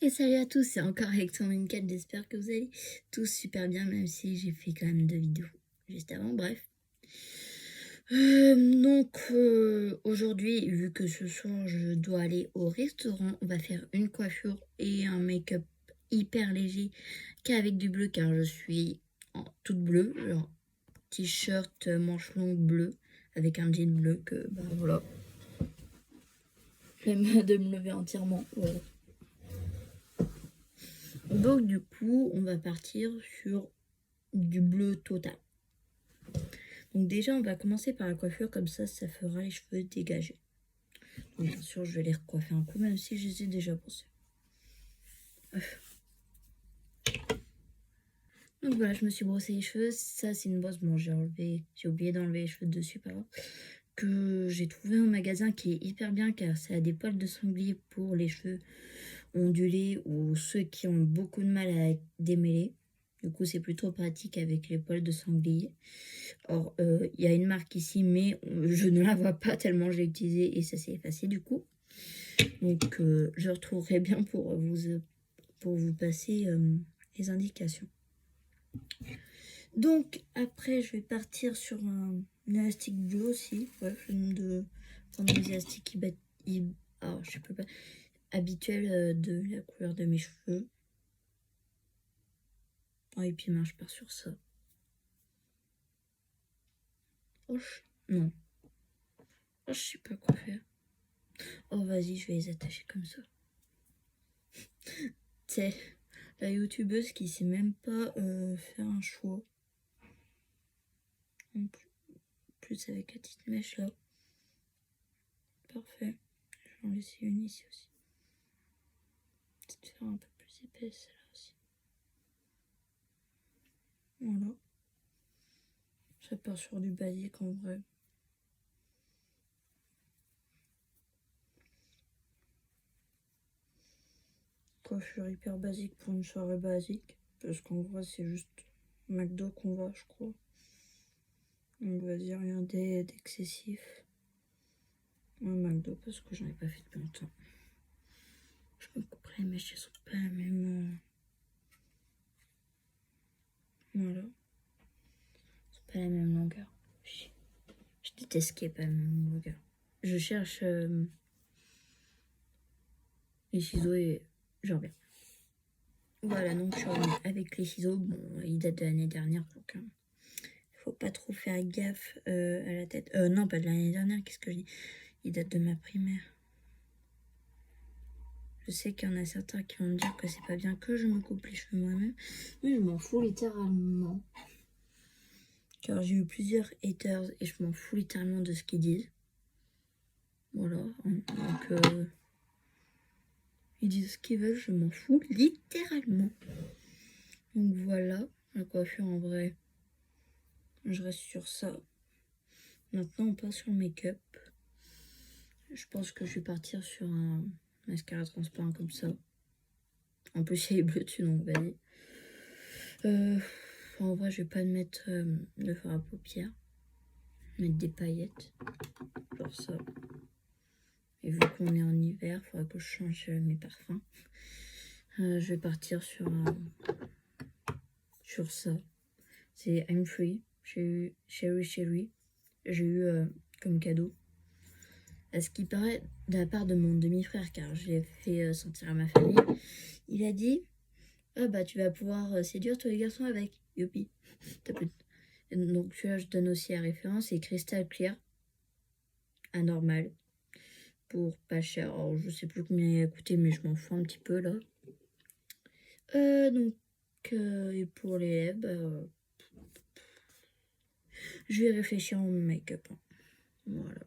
Et salut à tous, c'est encore avec ton N4, j'espère que vous allez tous super bien, même si j'ai fait quand même 2 vidéos juste avant, bref. Aujourd'hui, vu que ce soir je dois aller au restaurant, on va faire une coiffure et un make-up hyper léger qu'avec du bleu, car je suis en toute bleue, genre t-shirt, manche longue bleu, avec un jean bleu que, bah voilà, même de me lever entièrement, voilà. Donc du coup, on va partir sur du bleu total. Donc déjà, on va commencer par la coiffure, comme ça fera les cheveux dégagés. Donc, bien sûr, je vais les recoiffer un coup, même si je les ai déjà brossés. Donc voilà, je me suis brossé les cheveux. Ça, c'est une brosse. Bon, j'ai oublié d'enlever les cheveux dessus, pas grave. Que j'ai trouvé en magasin qui est hyper bien, car ça a des poils de sanglier pour les cheveux ondulés ou ceux qui ont beaucoup de mal à démêler. Du coup, c'est plutôt pratique avec les poils de sanglier. Or, il y a une marque ici, mais je ne la vois pas tellement j'ai utilisé et ça s'est effacé du coup. Donc, je retrouverai bien pour vous passer les indications. Donc, après, je vais partir sur un élastique bleu aussi. Ouais, je viens de prendre des élastiques je peux pas, habituels de la couleur de mes cheveux. Oh, et puis, je pars sur ça. Oh, non. Oh, je sais pas quoi faire. Oh, vas-y, je vais les attacher comme ça. C'est la youtubeuse qui sait même pas faire un choix. En plus avec la petite mèche là. Parfait. Je vais en laisser une ici aussi. Peut-être faire un peu plus épaisse là aussi. Voilà. Ça part sur du basique en vrai. Coiffure hyper basique pour une soirée basique. Parce qu'en vrai c'est juste McDo qu'on va je crois. Donc vas-y, rien d'excessif. Un McDo parce que j'en ai pas fait depuis longtemps. Je me couperai les mèches, elles sont pas la même. Voilà. C'est pas la même longueur. Je déteste qu'il n'y ait pas la même longueur. Je cherche les ciseaux et j'en reviens. Voilà, donc je suis revenue avec les ciseaux. Bon, ils datent de l'année dernière, donc faut pas trop faire gaffe à la tête. Non, pas de l'année dernière, qu'est-ce que je dis? Ils datent de ma primaire. Je sais qu'il y en a certains qui vont me dire que c'est pas bien que je me coupe les cheveux moi-même. Mais je m'en fous littéralement. Car j'ai eu plusieurs haters et je m'en fous littéralement de ce qu'ils disent. Voilà, donc ils disent ce qu'ils veulent, je m'en fous littéralement. Donc voilà, la coiffure en vrai, je reste sur ça. Maintenant on passe sur le make-up. Je pense que je vais partir sur un mascara transparent comme ça. En plus il est bleu dessus, donc vas-y. En vrai je vais pas mettre de fard à paupières. Mettre des paillettes. Genre ça. Et vu qu'on est en hiver, il faudra que je change mes parfums. Je vais partir sur ça. C'est I'm Free. J'ai eu Cherry. J'ai eu comme cadeau. À ce qui paraît, de la part de mon demi-frère, car je l'ai fait sentir à ma famille, il a dit ah bah tu vas pouvoir séduire tous les garçons avec. Youpi. Donc celui-là, je donne aussi la référence. C'est Crystal Clear. Anormal. Pour pas cher. Alors je sais plus combien il a coûté, mais je m'en fous un petit peu là. Et pour les lèvres, je vais réfléchir en make-up. Hein. Voilà.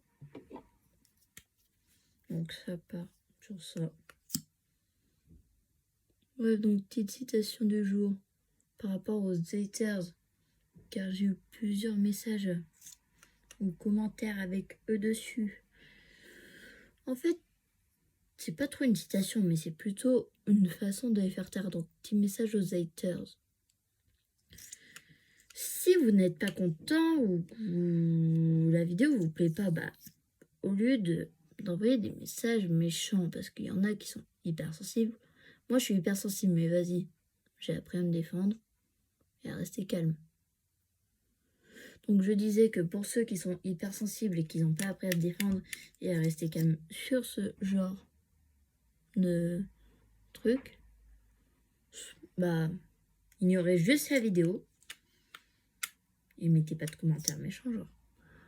Donc ça part sur ça. Ouais, donc petite citation du jour par rapport aux haters, car j'ai eu plusieurs messages ou commentaires avec eux dessus. En fait, c'est pas trop une citation, mais c'est plutôt une façon de les faire taire. Donc, petit message aux haters. Si vous n'êtes pas content ou que la vidéo vous plaît pas, bah, au lieu d'envoyer des messages méchants, parce qu'il y en a qui sont hyper sensibles, Moi, je suis hypersensible, mais vas-y. J'ai appris à me défendre et à rester calme. Donc, je disais que pour ceux qui sont hypersensibles et qui n'ont pas appris à se défendre et à rester calme sur ce genre de truc, bah, ignorez juste la vidéo et mettez pas de commentaires méchants,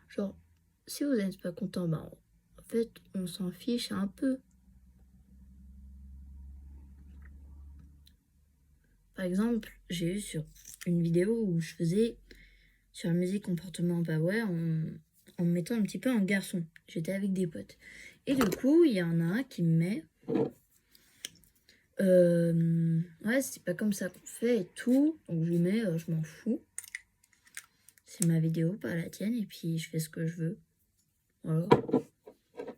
genre, si vous n'êtes pas content, bah, en fait, on s'en fiche un peu. Par exemple, j'ai eu sur une vidéo où je faisais sur la musique comportement power en me mettant un petit peu en garçon. J'étais avec des potes. Et du coup, il y en a un qui me met ouais, c'est pas comme ça qu'on fait et tout. Donc je lui mets je m'en fous. C'est ma vidéo, pas la tienne. Et puis je fais ce que je veux. Voilà.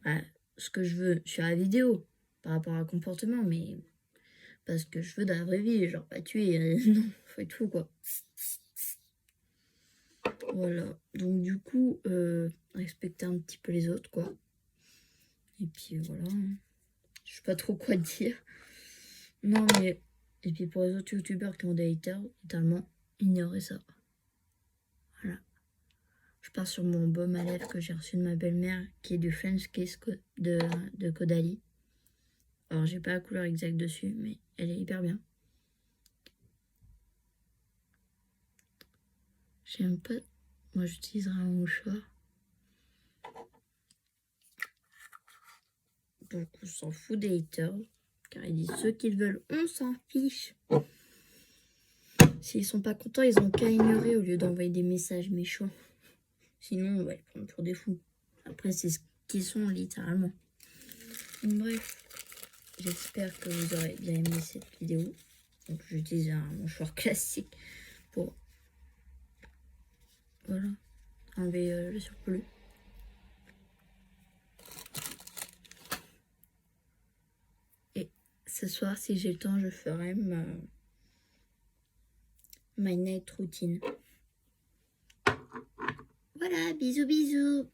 Bah, ce que je veux sur la vidéo par rapport à comportement, mais pas ce que je veux dans la vraie vie. Genre pas tuer. Non, faut être fou quoi. Voilà. Donc du coup, respecter un petit peu les autres quoi. Et puis voilà. Je sais pas trop quoi dire. Non mais. Et puis pour les autres youtubeurs qui ont des haters, littéralement, ignorez ça. Voilà. Je pars sur mon baume à lèvres que j'ai reçu de ma belle-mère, qui est du French Kiss de Caudalie. Alors, j'ai pas la couleur exacte dessus, mais elle est hyper bien. J'aime pas. Moi, j'utiliserai un mouchoir. Donc, on s'en fout des haters. Car ils disent ceux qu'ils veulent, on s'en fiche. S'ils sont pas contents, ils ont qu'à ignorer au lieu d'envoyer des messages méchants. Sinon, on va les prendre pour des fous. Après, c'est ce qu'ils sont, littéralement. Donc, bref. J'espère que vous aurez bien aimé cette vidéo. Donc j'utilise un mouchoir classique pour voilà, enlever le surplus. Et ce soir, si j'ai le temps, je ferai ma night routine. Voilà, bisous bisous.